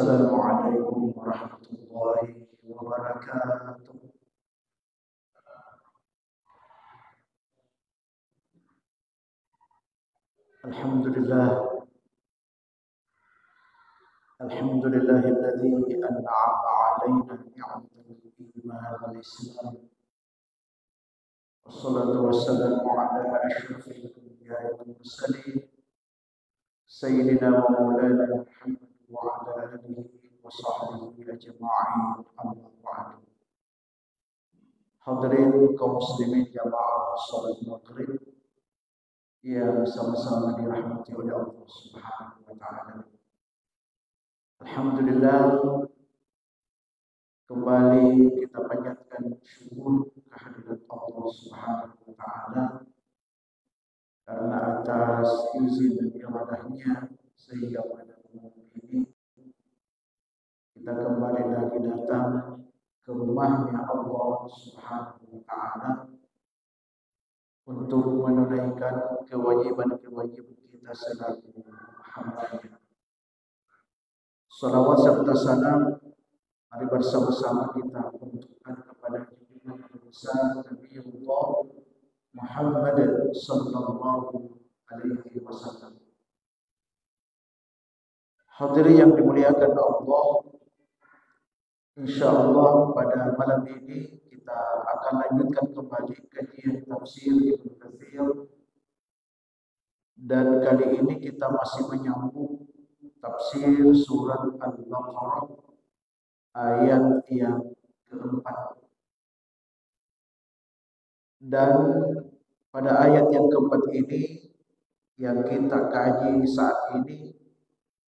Assalamualaikum warahmatullahi wabarakatuh. Alhamdulillah, alhamdulillahilladzi an'ama 'alaina ni'matal iman wal islam. Wassalatu wassalamu ala asyrafil anbiya'i wal mursalin sayyidina wa maulana Muhammad wa ala alihi wa sahbihi ajma'in. Amma ba'du. Hadirin kaum muslimin jamaah salat maghrib yang sama-sama dirahmati oleh Allah Subhanahu wa taala. Alhamdulillah, kembali kita panjatkan syukur kehadirat Allah Subhanahu wa taala karena atas izin dan iradahnya sehingga pada malam ini kita kembali lagi datang ke rumahnya Allah Subhanahu wa taala untuk menunaikan kewajiban-kewajiban kita selaku hamba-Nya. Salawat serta salam mari bersama-sama kita untukkan kepada junjungan besar Nabiullah Muhammad sallallahu alaihi wasallam. Hadirin yang dimuliakan Allah, insyaallah pada malam ini kita akan lanjutkan kembali kajian tafsir Ibnu Katsir, dan kali ini kita masih menyambung tafsir surat Al-Baqarah ayat yang keempat. Dan pada ayat yang keempat ini yang kita kaji saat ini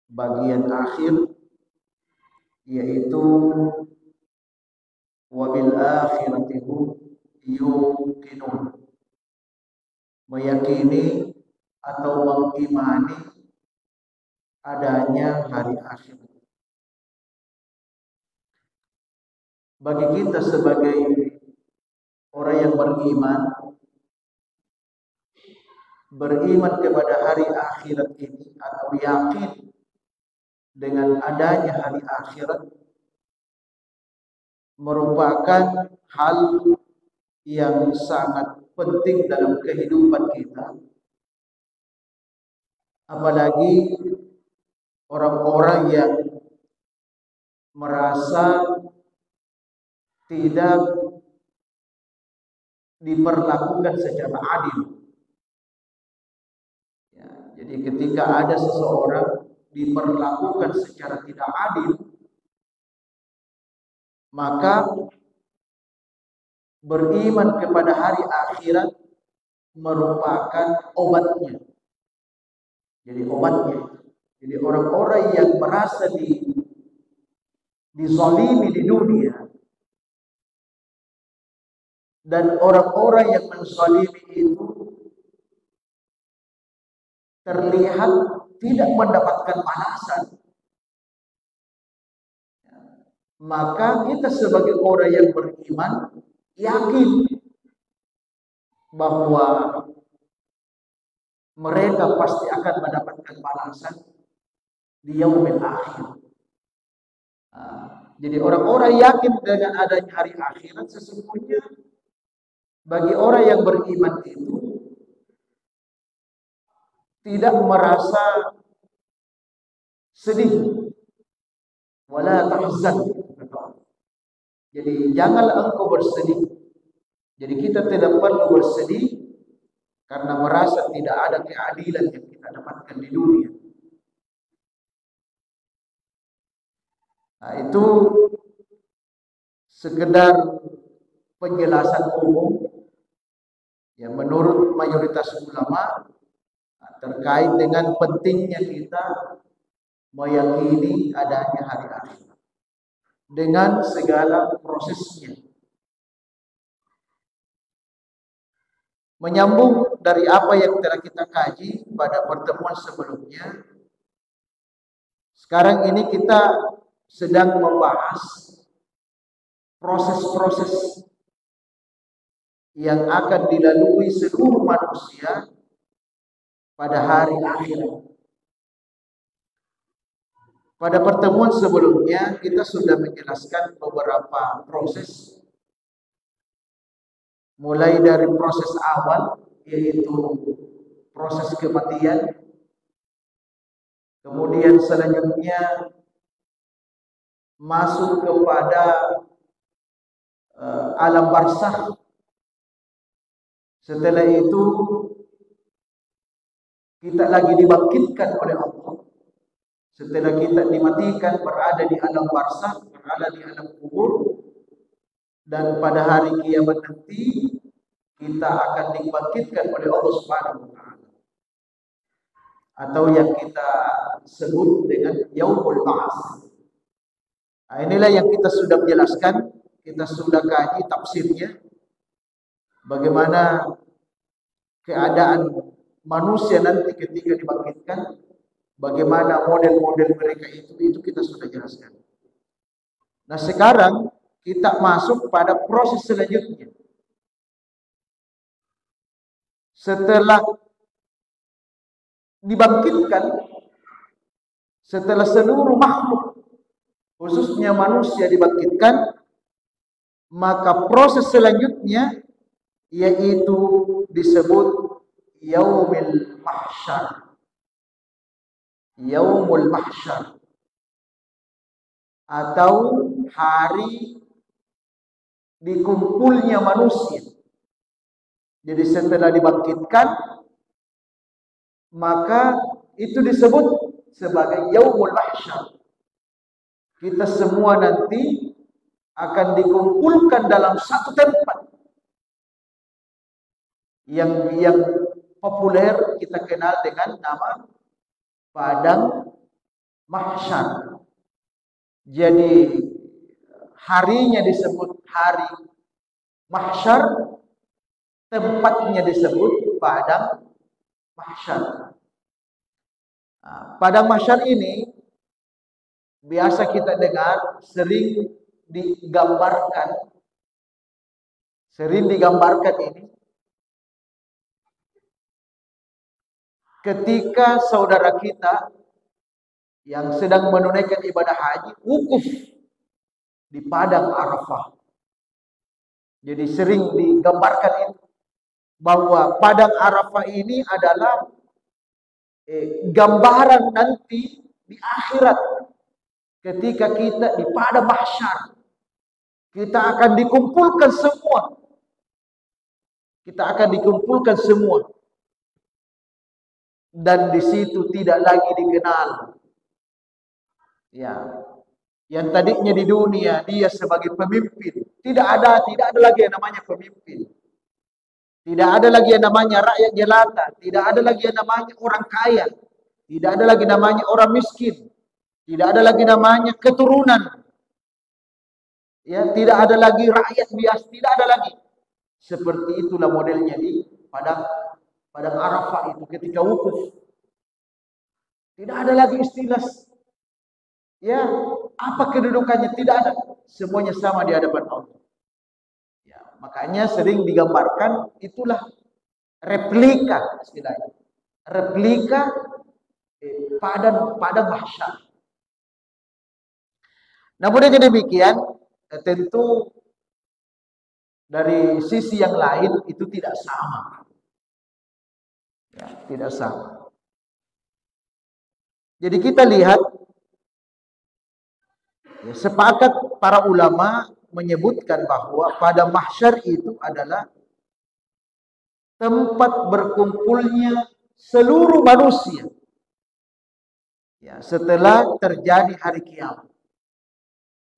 bagian akhir, yaitu wabil akhirati hum yuqinun, meyakini atau mengimani adanya hari akhir. Bagi kita sebagai orang yang beriman kepada hari akhirat ini atau yakin dengan adanya hari akhirat merupakan hal yang sangat penting dalam kehidupan kita, apalagi orang-orang yang merasa tidak diperlakukan secara adil. Ya, jadi ketika ada seseorang diperlakukan secara tidak adil, maka beriman kepada hari akhirat merupakan obatnya. Jadi obatnya. Jadi orang-orang yang merasa dizalimi di dunia dan orang-orang yang menzalimi itu terlihat tidak mendapatkan balasan, maka kita sebagai orang yang beriman yakin bahwa mereka pasti akan mendapatkan balasan di yaumil akhir. Jadi orang-orang yakin dengan adanya hari akhirat, sesungguhnya bagi orang yang beriman itu tidak merasa sedih, wala tahzan. Jadi janganlah engkau bersedih. Jadi kita tidak perlu bersedih karena merasa tidak ada keadilan yang kita dapatkan di dunia. Nah, itu sekedar penjelasan umum yang menurut mayoritas ulama terkait dengan pentingnya kita meyakini adanya hari akhir dengan segala prosesnya. Menyambung dari apa yang telah kita kaji pada pertemuan sebelumnya, sekarang ini kita sedang membahas proses-proses yang akan dilalui seluruh manusia pada hari akhirat. Pada pertemuan sebelumnya kita sudah menjelaskan beberapa proses, mulai dari proses awal yaitu proses kematian, kemudian selanjutnya masuk kepada alam barzakh. Setelah itu kita lagi dibangkitkan oleh Allah. Setelah kita dimatikan, berada di alam barzakh, berada di alam kubur, dan pada hari kiamat nanti kita akan dibangkitkan oleh Allah Subhanahu wa taala, atau yang kita sebut dengan yaumul ba'ats. Nah, inilah yang kita sudah menjelaskan, kita sudah kaji tafsirnya, bagaimana keadaan manusia nanti ketika dibangkitkan, bagaimana model-model mereka itu kita sudah jelaskan. Nah, sekarang kita masuk pada proses selanjutnya. Setelah dibangkitkan, setelah seluruh makhluk khususnya manusia dibangkitkan, maka proses selanjutnya yaitu disebut yaumul mahsyar. Yaumul mahsyar atau hari dikumpulnya manusia. Jadi setelah dibangkitkan, maka itu disebut sebagai yaumul mahsyar. Kita semua nanti akan dikumpulkan dalam satu tempat yang populer kita kenal dengan nama padang mahsyar. Jadi harinya disebut hari mahsyar, tempatnya disebut padang mahsyar. Nah, padang mahsyar ini biasa kita dengar sering digambarkan ini ketika saudara kita yang sedang menunaikan ibadah haji wukuf di padang Arafah. Jadi sering digambarkan itu bahwa padang Arafah ini adalah gambaran nanti di akhirat ketika kita di padang mahsyar. Kita akan dikumpulkan semua. Kita akan dikumpulkan semua. Dan di situ tidak lagi dikenal. Ya. Yang tadinya di dunia dia sebagai pemimpin, tidak ada lagi yang namanya pemimpin. Tidak ada lagi yang namanya rakyat jelata, tidak ada lagi yang namanya orang kaya, tidak ada lagi namanya orang miskin, tidak ada lagi namanya keturunan. Ya, tidak ada lagi rakyat biasa, tidak ada lagi. Seperti itulah modelnya di padang Arafah itu ketika wukuf. Tidak ada lagi istilah ya, apa kedudukannya, tidak ada. Semuanya sama di hadapan Allah. Ya, makanya sering digambarkan itulah replika istilahnya. Replika padang mahsyar. Namun dengan demikian, tentu dari sisi yang lain itu tidak sama. Ya, tidak sama. Jadi kita lihat ya, sepakat para ulama menyebutkan bahwa pada mahsyar itu adalah tempat berkumpulnya seluruh manusia. Ya, setelah terjadi hari kiamat.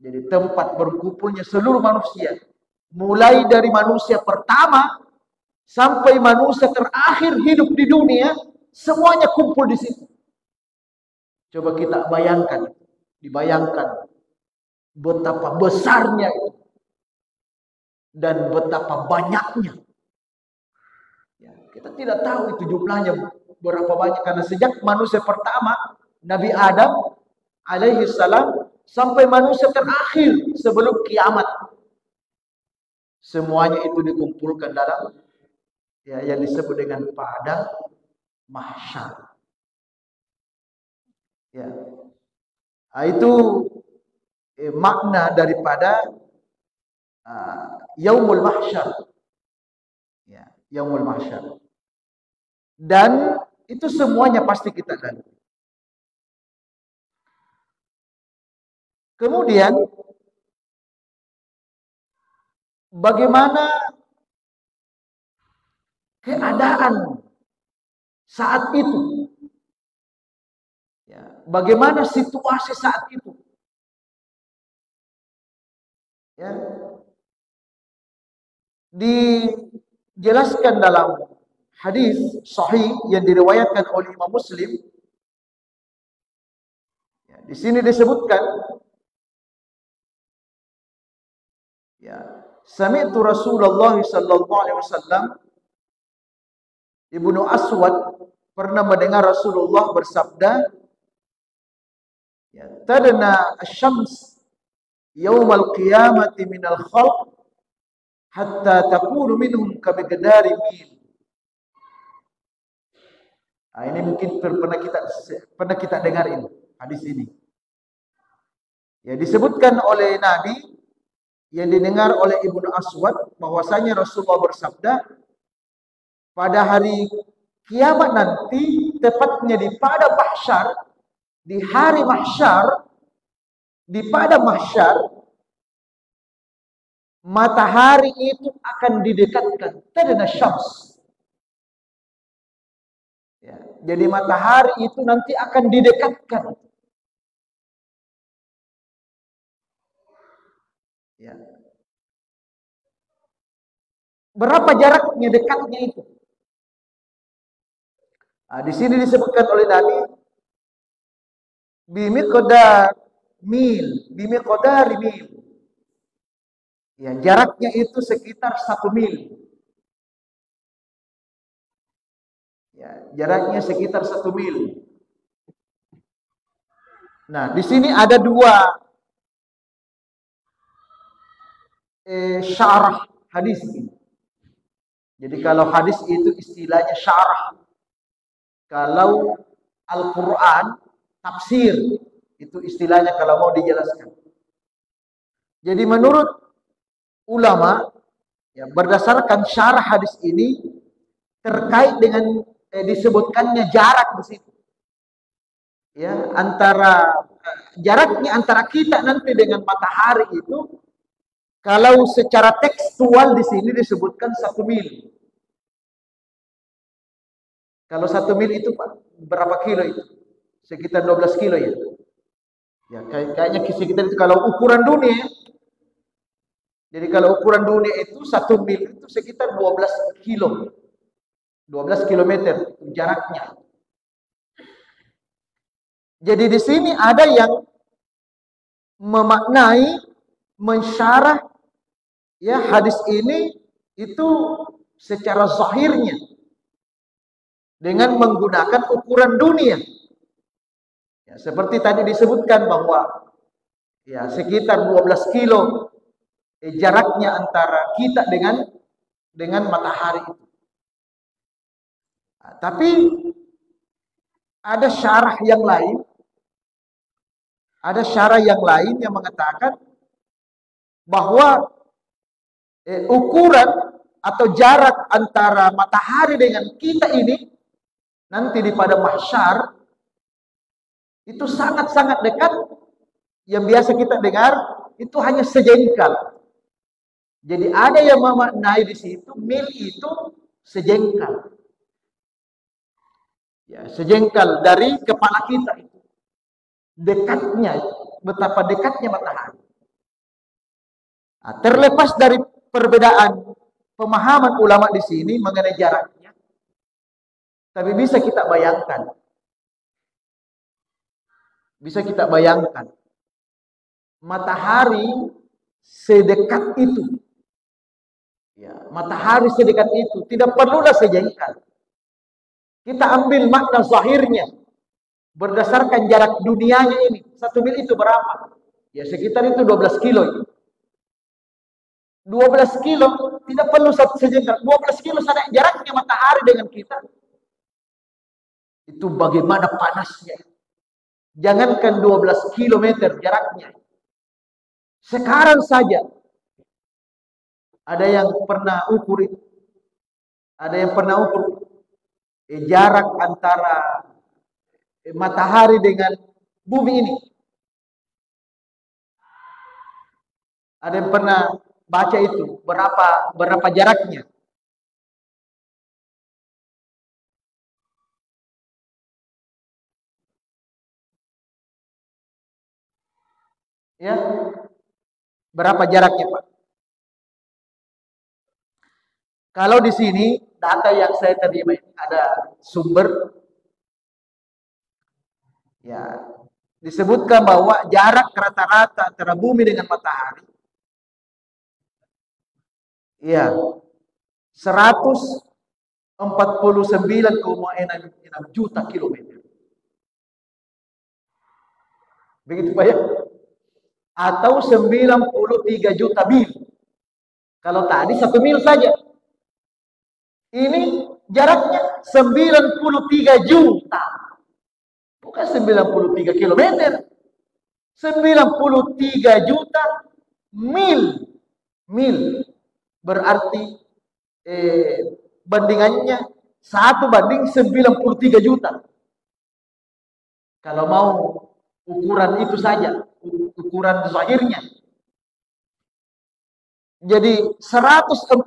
Jadi tempat berkumpulnya seluruh manusia. Mulai dari manusia pertama sampai manusia terakhir hidup di dunia, semuanya kumpul di situ. Coba kita bayangkan, dibayangkan betapa besarnya itu dan betapa banyaknya. Ya, kita tidak tahu itu jumlahnya berapa banyak karena sejak manusia pertama Nabi Adam alaihi salam sampai manusia terakhir sebelum kiamat, semuanya itu dikumpulkan dalam ya yang disebut dengan padang mahsyar. Ya. Itu makna daripada yaumul mahsyar. Ya, yaumul mahsyar. Dan itu semuanya pasti kita lalui. Kemudian bagaimana keadaan saat itu? Ya, bagaimana situasi saat itu? Ya, dijelaskan dalam hadis sahih yang diriwayatkan oleh Imam Muslim. Ya, di sini disebutkan, ya, sami'tu Rasulullah sallallahu alaihi wasallam, Ibnu Aswad pernah mendengar Rasulullah bersabda, ya, tadna asy-syams yaumal qiyamati minal khalq hatta takunu minhum kamiqdari mil. Ini mungkin pernah kita dengar ini, hadis ini. Ya, disebutkan oleh Nabi yang didengar oleh Ibnu Aswad bahwasanya Rasulullah bersabda, pada hari kiamat nanti, tepatnya di padang mahsyar, di hari mahsyar, di padang mahsyar, matahari itu akan didekatkan. Tadna syams. Ya, jadi matahari itu nanti akan didekatkan. Ya. Berapa jaraknya dekatnya itu? Di sini disebutkan oleh Nabi, bimiqdar mil. Ya, jaraknya itu sekitar 1 mil. Ya, jaraknya sekitar 1 mil. Nah, di sini ada dua syarah hadis ini. Jadi kalau hadis itu istilahnya syarah. Kalau Al-Quran, tafsir, itu istilahnya kalau mau dijelaskan. Jadi menurut ulama, ya, berdasarkan syarah hadis ini, terkait dengan disebutkannya jarak di situ. Ya, jaraknya antara kita nanti dengan matahari itu, kalau secara tekstual di sini disebutkan 1 mil. Kalau 1 mil itu berapa kilo itu? Sekitar 12 kilo ya. Ya, kayaknya sekitar itu kalau ukuran dunia. Jadi kalau ukuran dunia itu 1 mil itu sekitar 12 kilo. 12 kilometer jaraknya. Jadi di sini ada yang memaknai, mensyarah, ya, hadis ini itu secara zahirnya dengan menggunakan ukuran dunia. Ya, seperti tadi disebutkan bahwa, ya, sekitar 12 kilo jaraknya antara kita dengan matahari itu. Nah, tapi ada syarah yang lain. Ada syarah yang lain yang mengatakan bahwa ukuran atau jarak antara matahari dengan kita ini nanti di padang mahsyar itu sangat-sangat dekat. Yang biasa kita dengar itu hanya sejengkal. Jadi ada yang memaknai di situ mil itu sejengkal. Ya, sejengkal dari kepala kita itu. Dekatnya, betapa dekatnya matahari. Nah, terlepas dari perbedaan pemahaman ulama di sini mengenai jaraknya, tapi bisa kita bayangkan. Bisa kita bayangkan. Matahari sedekat itu. Ya, matahari sedekat itu. Tidak perlulah sejengkal. Kita ambil makna zahirnya. Berdasarkan jarak dunianya ini. 1 mil itu berapa? Ya sekitar itu 12 kilo. 12 kilo. Tidak perlu sejengkal. 12 kilo sana jaraknya matahari dengan kita. Itu bagaimana panasnya. Jangankan 12 kilometer jaraknya. Sekarang saja ada yang pernah ukur itu. Ada yang pernah ukur jarak antara matahari dengan bumi ini. Ada yang pernah baca itu berapa jaraknya? Ya, berapa jaraknya, Pak? Kalau di sini data yang saya terima ini ada sumber, ya, disebutkan bahwa jarak rata-rata antara bumi dengan matahari, ya, 149,6 juta kilometer. Begitu Pak ya? Atau 93 juta mil. Kalau tadi 1 mil saja. Ini jaraknya 93 juta. Bukan 93 kilometer. 93 juta mil. Mil. Berarti bandingannya 1:93 juta. Kalau mau ukuran itu saja, ukuran zahirnya. Jadi 149,6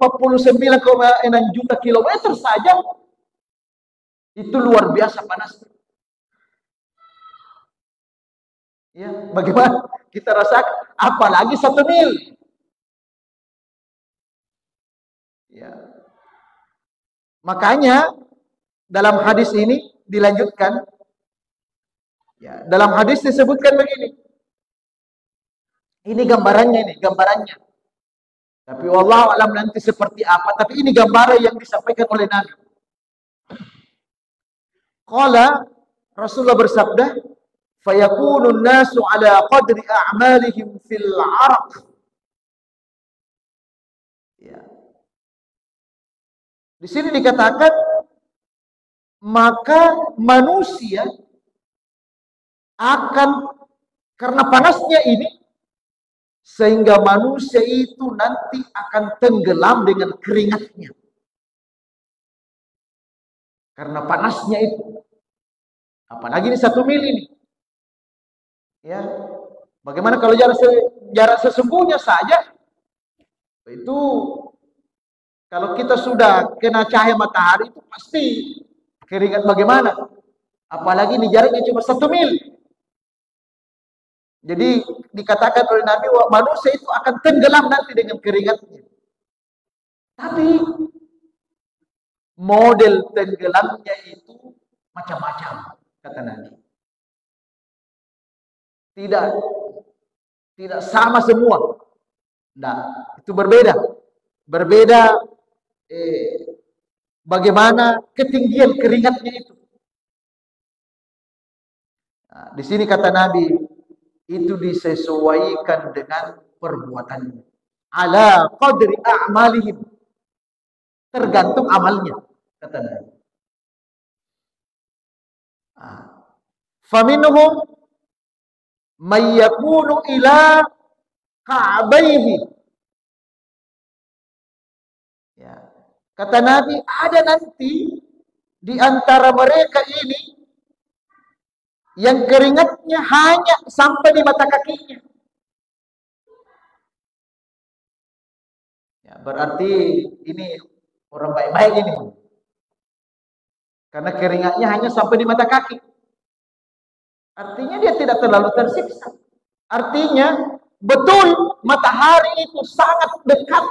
juta kilometer saja itu luar biasa panasnya. Ya, bagaimana kita rasakan? Apalagi 1 mil. Ya. Makanya dalam hadis ini dilanjutkan. Ya, dalam hadis disebutkan begini. Ini gambarannya, gambarannya. Tapi wallahu alam nanti seperti apa, tapi ini gambaran yang disampaikan oleh Nabi. Qala, Rasulullah bersabda, fayakunu nasu ala qadri a'malihim fil 'araq. Ya. Di sini dikatakan maka manusia akan karena panasnya ini sehingga manusia itu nanti akan tenggelam dengan keringatnya. Karena panasnya itu. Apalagi ini 1 mil ini. Ya. Bagaimana kalau jarak sesungguhnya saja? Itu kalau kita sudah kena cahaya matahari itu pasti keringat bagaimana? Apalagi ini jaraknya cuma 1 mil. Jadi dikatakan oleh Nabi bahwa manusia itu akan tenggelam nanti dengan keringatnya. Tapi model tenggelamnya itu macam-macam, kata Nabi. Tidak sama semua. Nah, itu berbeda. Berbeda bagaimana ketinggian keringatnya itu. Nah, di sini kata Nabi itu disesuaikan dengan perbuatannya. Ala qadri a'malihim. Tergantung amalnya, kata Nabi. Faminhum may yakunu ila ka'baihi. Ya. Kata Nabi, ada nanti di antara mereka ini yang keringatnya hanya sampai di mata kakinya. Ya, berarti ini orang baik-baik ini. Karena keringatnya hanya sampai di mata kaki. Artinya dia tidak terlalu tersiksa. Artinya betul matahari itu sangat dekat.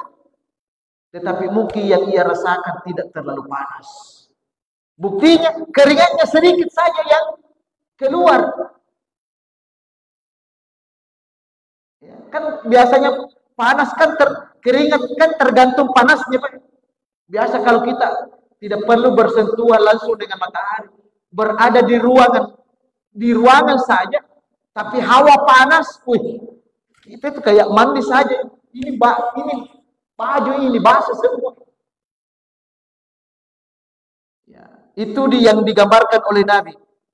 Tetapi mungkin yang ia rasakan tidak terlalu panas. Buktinya keringatnya sedikit saja yang keluar. Ya, kan biasanya panas kan keringat kan tergantung panasnya Pak. Biasa kalau kita tidak perlu bersentuhan langsung dengan matahari, berada di ruangan saja, tapi hawa panas, kita itu kayak mandi saja. Ini baju ini basah semua. Ya, itu yang digambarkan oleh Nabi.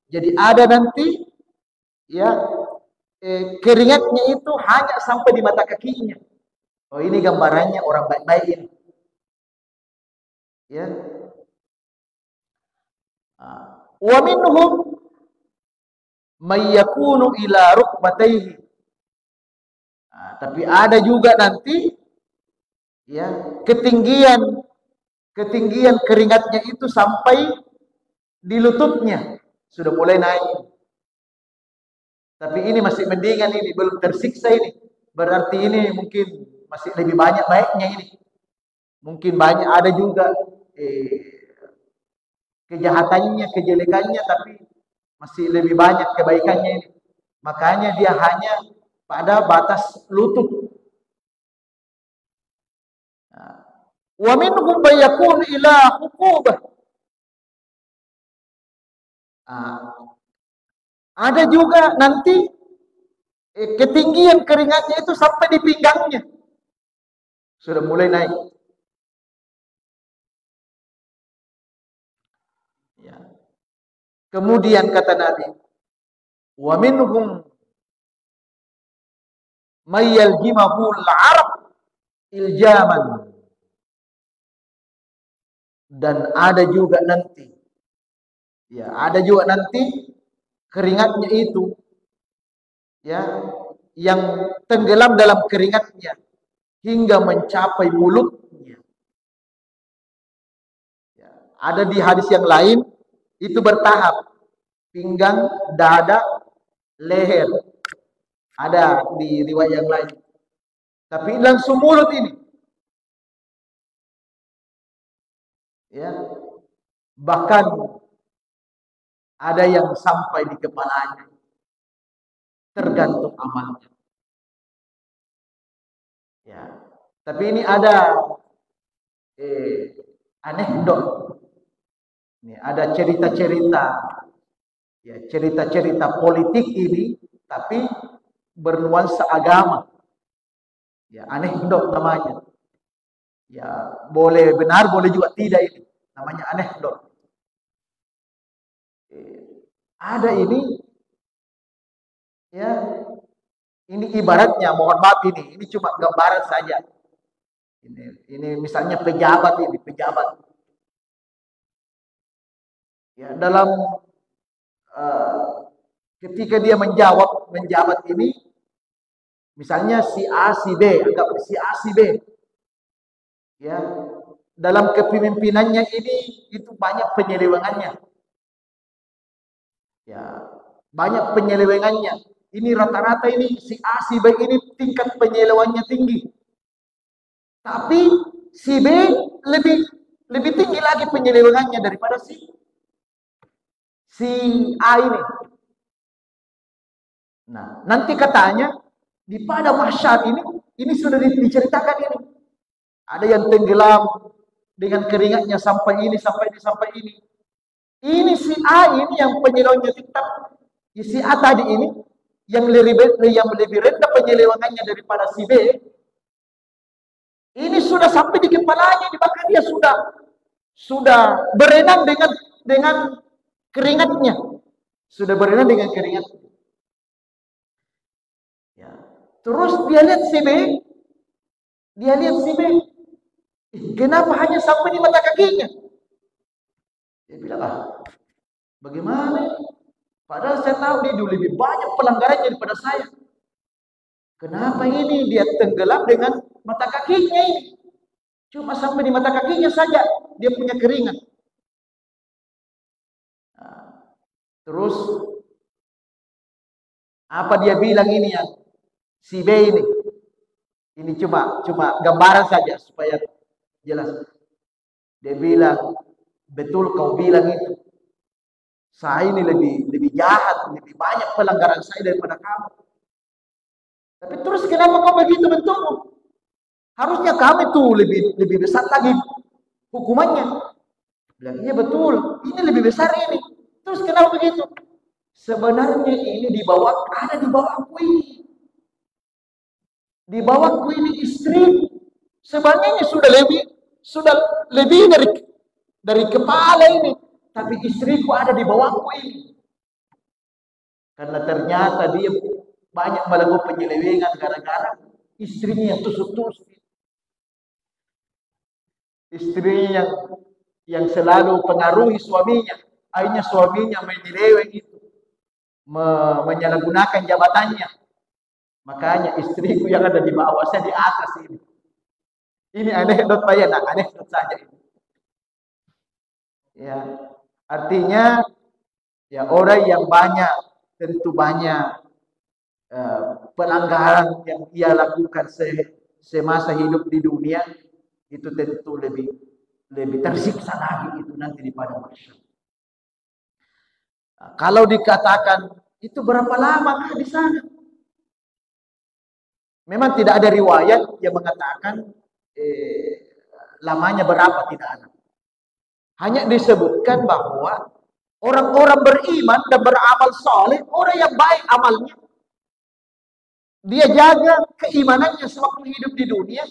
Jadi ada nanti ya, keringatnya itu hanya sampai di mata kakinya. Oh, ini gambarannya orang baik-baik ini. Ya. Wa minhum may yakunu ila rukbatayhi. Tapi ada juga nanti ya, ketinggian keringatnya itu sampai di lututnya, sudah mulai naik. Tapi ini masih mendingan, ini belum tersiksa ini. Berarti ini mungkin masih lebih banyak baiknya ini. Mungkin banyak ada juga kejahatannya, kejelekannya, tapi masih lebih banyak kebaikannya ini. Makanya dia hanya pada batas lutut. Wa minhum bayakun ila hukubah. Ada juga nanti ketinggian keringatnya itu sampai di pinggangnya. Sudah mulai naik. Ya. Kemudian kata Nabi, wa minhum may yaljimahu al-'arab iljaman. Dan ada juga nanti, ya, ada juga nanti keringatnya itu, ya, yang tenggelam dalam keringatnya hingga mencapai mulutnya. Ya, ada di hadis yang lain itu bertahap, pinggang, dada, leher. Ada di riwayat yang lain. Tapi langsung mulut ini. Ya. Bahkan ada yang sampai di kepalanya. Tergantung amalnya. Ya. Tapi ini ada anekdot. Ini ada cerita-cerita, ya, cerita-cerita politik ini, tapi bernuansa agama. Ya, anekdot namanya. Ya, boleh benar, boleh juga tidak ini. Namanya anekdot. Ada ini, ya, ini ibaratnya, mohon maaf ini cuma gambaran saja. Ini misalnya pejabat ini, pejabat. Ya, dalam ketika dia menjabat ini, misalnya si A, si B, anggap si A, si B. Ya, dalam kepemimpinannya ini itu banyak penyelewengannya. Ya, banyak penyelewengannya. Ini rata-rata ini si A, si B ini tingkat penyelewengannya tinggi. Tapi si B lebih tinggi lagi penyelewengannya daripada si A ini. Nah, nanti katanya di pada mahsyar ini sudah diceritakan ini. Ada yang tenggelam dengan keringatnya sampai ini, sampai ini. Ini si A ini yang penyelewengannya tingkat. Si A tadi ini yang lebih rendah penyelewengannya daripada si B. Ini sudah sampai di kepalanya, bahkan dia sudah berenang dengan keringatnya. Sudah berenang dengan keringatnya. Ya. Terus dia lihat si B. Kenapa hanya sampai di mata kakinya? Dia bilang, bagaimana? Padahal saya tahu dia dulu lebih banyak pelanggarannya daripada saya. Kenapa ini dia tenggelam dengan mata kakinya ini? Cuma sampai di mata kakinya saja dia punya keringat. Nah, terus apa dia bilang ini ya? Si B ini. Ini cuma gambaran saja supaya jelas. Dia bilang, betul kau bilang itu. Saya ini lebih jahat, lebih banyak pelanggaran saya daripada kamu. Tapi terus kenapa kau begitu bentukmu? Harusnya kami tuh lebih besar lagi hukumannya. Bilang, iya betul, ini lebih besar ini. Terus kenapa begitu? Sebenarnya ini ada di bawahku ini. Di bawahku ini istri. Sebenarnya sudah lebih dari kepala ini. Tapi istriku ada di bawahku ini. Karena ternyata dia banyak melakukan penyelewengan gara-gara istrinya yang tusuk-tusuk. Istrinya yang selalu pengaruhi suaminya. Akhirnya suaminya menyeleweng itu. Menyalahgunakan jabatannya. Makanya istriku yang ada di bawah, saya di atas ini. Ini anekdot Pak ya, nah anekdot saja ini. Ya, artinya ya orang yang banyak, tentu banyak pelanggaran yang ia lakukan semasa hidup di dunia, itu tentu lebih tersiksa lagi itu nanti di padang mahsyar. Nah, kalau dikatakan itu berapa lama di sana? Memang tidak ada riwayat yang mengatakan lamanya berapa, tidak ada. Hanya disebutkan bahwa orang-orang beriman dan beramal soleh, orang yang baik amalnya, dia jaga keimanannya sewaktu hidup di dunia.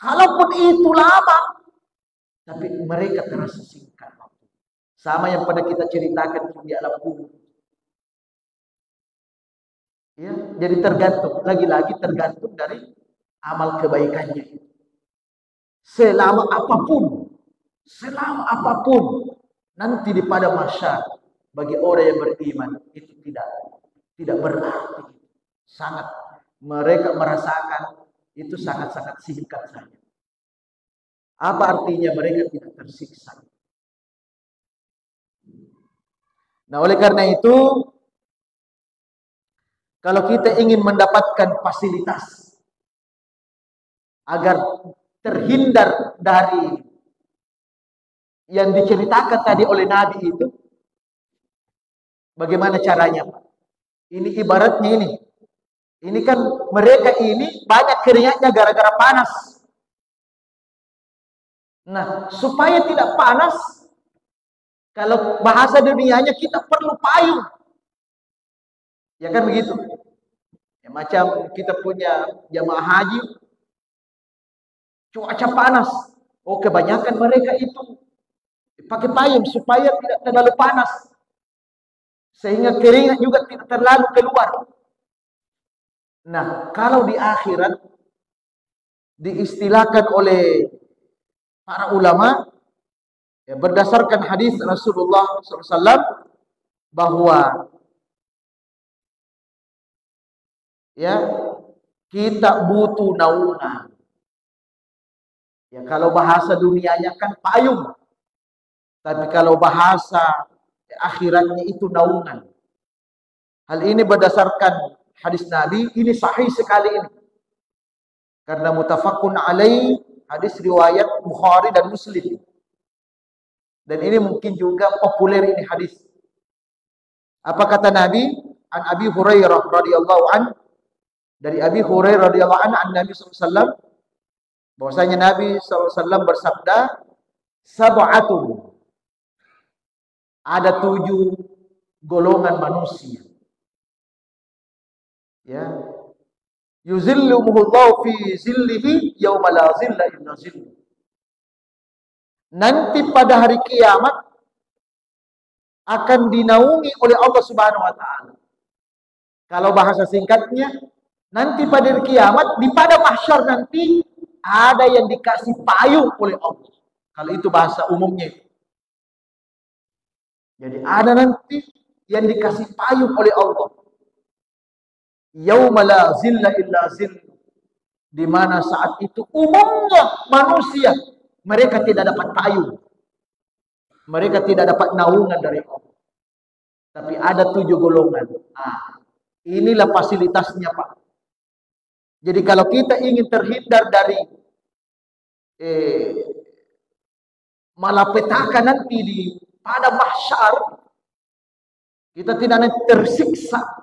Kalaupun itu lama, tapi mereka terasa singkat. Sama yang pada kita ceritakan di alam kubur. Ya, jadi tergantung, lagi-lagi tergantung dari amal kebaikannya. Selama apapun, nanti di padang mahsyar bagi orang yang beriman itu tidak berarti. Sangat mereka merasakan itu sangat-sangat singkat saja. Apa artinya mereka tidak tersiksa? Nah, oleh karena itu, kalau kita ingin mendapatkan fasilitas agar terhindar dari yang diceritakan tadi oleh Nabi itu, bagaimana caranya, Pak? Ini ibaratnya ini. Ini kan mereka ini banyak keringatnya gara-gara panas. Nah, supaya tidak panas, kalau bahasa dunianya kita perlu payung. Ya kan begitu. Ya, macam kita punya jamaah haji, cuaca panas. Oh, kebanyakan mereka itu pakai payung supaya tidak terlalu panas. Sehingga keringat juga tidak terlalu keluar. Nah, kalau di akhirat diistilahkan oleh para ulama, ya, berdasarkan hadis Rasulullah SAW bahwa ya kita butuh naungan. Ya, kalau bahasa dunianya kan payung, tapi kalau bahasa akhiratnya itu naungan. Hal ini berdasarkan hadis Nabi, ini sahih sekali ini. Karena mutafaqun alaih, hadis riwayat Bukhari dan Muslim. Dan ini mungkin juga populer ini hadis. Apa kata Nabi? An Abi Hurairah radhiyallahu an, dari Abi Hurairah radhiyallahu an Nabi SAW, bahwasanya Nabi SAW bersabda, sab'atun, ada 7 golongan manusia. Ya, yuzillumuhullahu fi zillihi yauma la zilla illa zilluh. Nanti pada hari kiamat akan dinaungi oleh Allah Subhanahu wa taala. Kalau bahasa singkatnya, nanti pada hari kiamat di pada mahsyar nanti ada yang dikasih payung oleh Allah. Kalau itu bahasa umumnya. Jadi ada nanti yang dikasih payung oleh Allah. Yauma la zilla illa zilluh, di mana saat itu umumnya manusia mereka tidak dapat payung, mereka tidak dapat naungan dari Allah. Tapi ada 7 golongan. Inilah fasilitasnya, Pak. Jadi kalau kita ingin terhindar dari malapetaka nanti di pada mahsyar, kita tidak nanti tersiksa,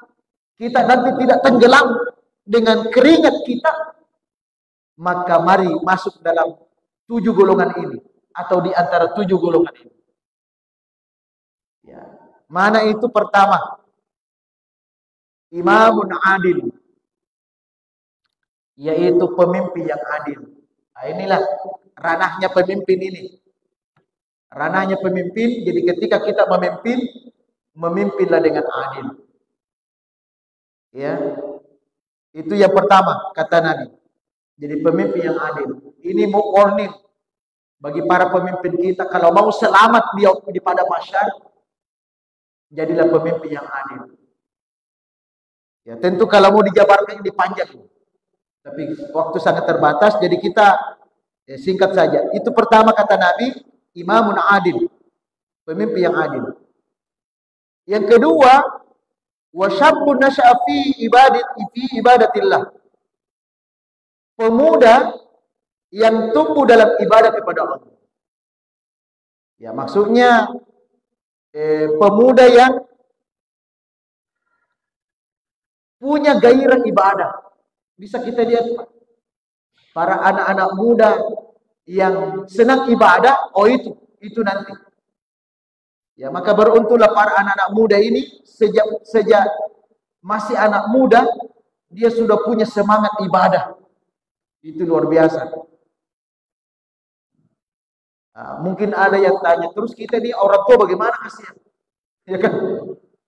kita nanti tidak tenggelam dengan keringat kita, maka mari masuk dalam 7 golongan ini, atau di antara 7 golongan ini. Ya. Mana itu? Pertama, imamun adil, yaitu pemimpin yang adil. Nah, inilah ranahnya pemimpin ini. Ranahnya pemimpin, jadi ketika kita memimpin, memimpinlah dengan adil. Ya, itu yang pertama kata Nabi. Jadi pemimpin yang adil. Ini mau warning bagi para pemimpin kita, kalau mau selamat di pada masyarakat, jadilah pemimpin yang adil. Ya, tentu kalau mau dijabarkan dipanjang, tapi waktu sangat terbatas, jadi kita singkat saja. Itu pertama kata Nabi, imamun adil, pemimpin yang adil. Yang kedua, wasyabun nasya'a fi ibadatillah, pemuda yang tumbuh dalam ibadah kepada Allah. Ya, maksudnya pemuda yang punya gairah ibadah. Bisa kita lihat para anak-anak muda yang senang ibadah, oh itu nanti. Ya, maka beruntunglah para anak-anak muda ini sejak masih anak muda dia sudah punya semangat ibadah. Itu luar biasa. Nah, mungkin ada yang tanya, terus kita ini orang tua bagaimana kasihan? Ya kan?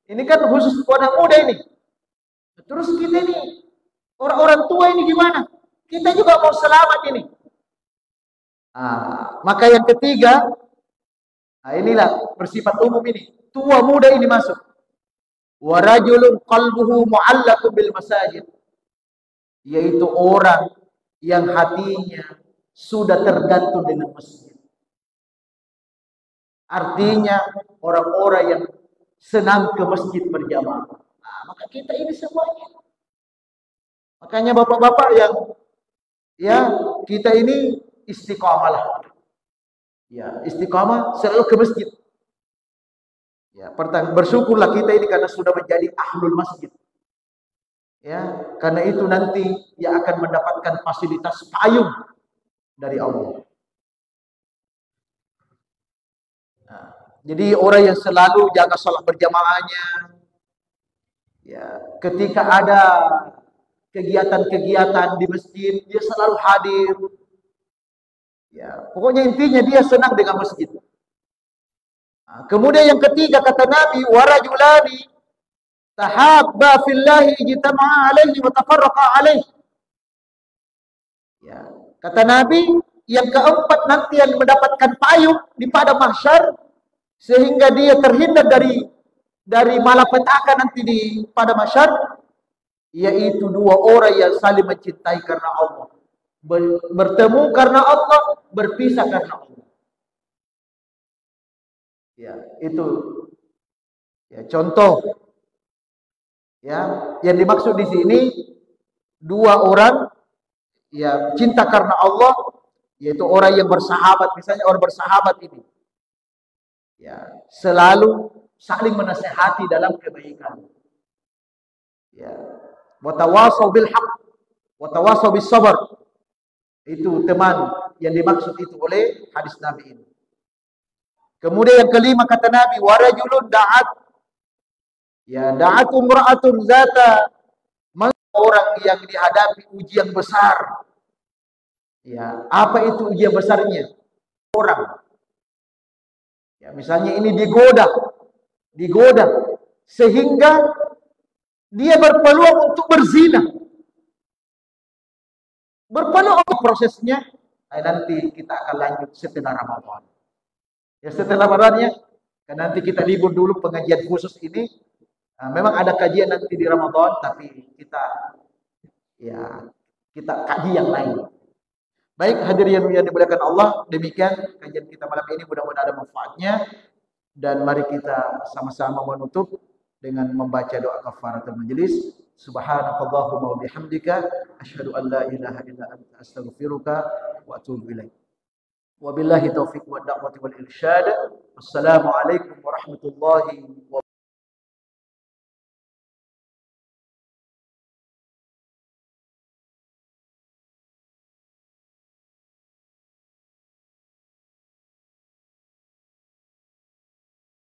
Ini kan khusus anak muda ini. Terus kita ini orang-orang tua ini gimana? Kita juga mau selamat ini. Maka yang ketiga, inilah bersifat umum ini. Tua muda ini masuk. Wa rajulun qalbuhu mu'allaqun bil masajid. Yaitu orang yang hatinya sudah tergantung dengan masjid. Artinya orang-orang yang senang ke masjid berjamaah. Maka kita ini semuanya. Makanya bapak-bapak yang kita ini istiqamah lah. Ya, istiqamah selalu ke masjid. Ya, bersyukurlah kita ini karena sudah menjadi ahlul masjid. Ya, karena itu nanti ia akan mendapatkan fasilitas payung dari Allah. Nah, jadi orang yang selalu jaga salat berjamaahnya, ya, ketika ada kegiatan-kegiatan di masjid, dia selalu hadir. Ya, pokoknya intinya dia senang dengan masjid. Nah, kemudian yang ketiga kata Nabi, warajulani tahabba fillahi ijtama'a alaihi wa tafarraqa alaihi. Ya, kata Nabi, yang keempat nanti yang mendapatkan payung di pada mahsyar sehingga dia terhindar dari malapetaka nanti di pada mahsyar, yaitu dua orang yang saling mencintai karena Allah, bertemu karena Allah, berpisah karena Allah. Ya, itu ya contoh. Ya, yang dimaksud di sini dua orang ya cinta karena Allah, yaitu orang yang bersahabat, misalnya orang bersahabat ini ya selalu saling menasehati dalam kebaikan. Ya, wa tawasau bil haq wa tawasau bis sabr. Itu teman yang dimaksud itu oleh hadis Nabi ini. Kemudian yang kelima kata Nabi, warajulun da'at, ya da'at umra'atun zata, orang yang dihadapi ujian besar. Ya, apa itu ujian besarnya? Orang. Ya, misalnya ini digoda sehingga dia berpeluang untuk berzina. Berpeluang prosesnya, nanti kita akan lanjut setelah Ramadan. Ya setelah Ramadannya, kan nanti kita libur dulu pengajian khusus ini. Memang ada kajian nanti di Ramadan, tapi kita kaji yang lain. Baik hadirin yang dimuliakan Allah, demikian kajian kita malam ini, mudah-mudahan ada manfaatnya, dan mari kita sama-sama menutup dengan membaca doa kafaratul majelis. Subhanakallahumma wa bihamdika asyhadu an la ilaha illa anta astaghfiruka wa atubu ilaik. Wabillahi taufiq wa da'wati wal irsyad. Wassalamualaikum warahmatullahi wabarakatuh.